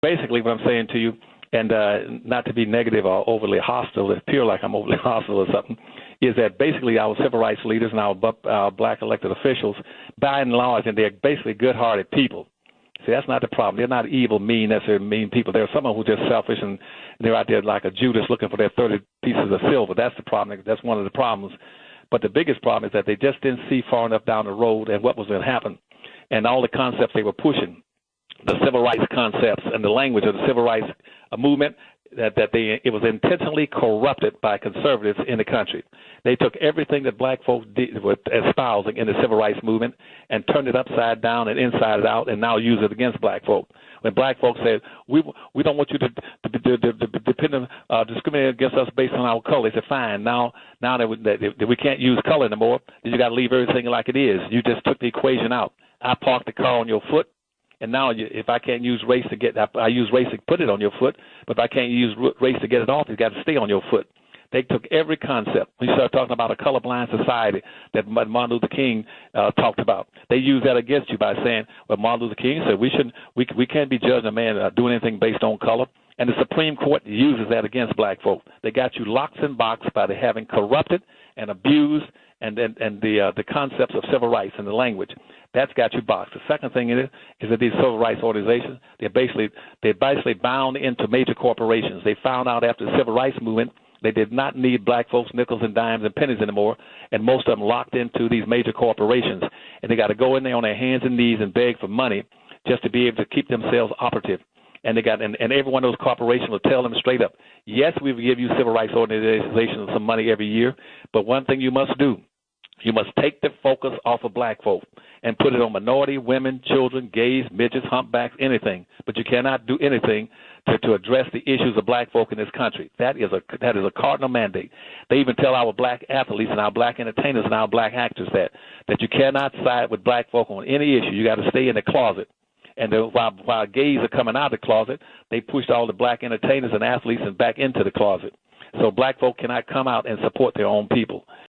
basically what I'm saying to you, and not to be negative or overly hostile, appear like I'm overly hostile or something, is that basically our civil rights leaders and our black elected officials, by and large, and they're basically good-hearted people. See, that's not the problem. They're not evil, mean, necessarily mean people. They're someone who's just selfish, and they're out there like a Judas looking for their 30 pieces of silver. That's the problem. That's one of the problems. But the biggest problem is that they just didn't see far enough down the road and what was going to happen. And all the concepts they were pushing, the civil rights concepts and the language of the civil rights movement, it was intentionally corrupted by conservatives in the country. They took everything that black folks were espousing in the civil rights movement and turned it upside down and inside it out, and now use it against black folk. When black folks said, we don't want you to discriminate against us based on our color, they said, fine, now that we can't use color anymore, then you got to leave everything like it is. You just took the equation out. I parked the car on your foot, and now if I can't use race to get, I use race to put it on your foot, but if I can't use race to get it off, it's got to stay on your foot. They took every concept. We start talking about a colorblind society that Martin Luther King talked about. They use that against you by saying, well, Martin Luther King said we can't be judging a man doing anything based on color. And the Supreme Court uses that against black folk. They got you locked in box by having corrupted and abused and the concepts of civil rights and the language. That's got you boxed. The second thing is that these civil rights organizations, they're basically bound into major corporations. They found out after the civil rights movement they did not need black folks' nickels and dimes and pennies anymore, and most of them locked into these major corporations. And they got to go in there on their hands and knees and beg for money just to be able to keep themselves operative. And and every one of those corporations will tell them straight up, yes, we will give you civil rights organizations some money every year, but one thing you must do, you must take the focus off of black folk and put it on minority, women, children, gays, midgets, humpbacks, anything. But you cannot do anything to address the issues of black folk in this country. That is a cardinal mandate. They even tell our black athletes and our black entertainers and our black actors that you cannot side with black folk on any issue. You got to stay in the closet. And while gays are coming out of the closet, they pushed all the black entertainers and athletes and back into the closet. So black folk cannot come out and support their own people.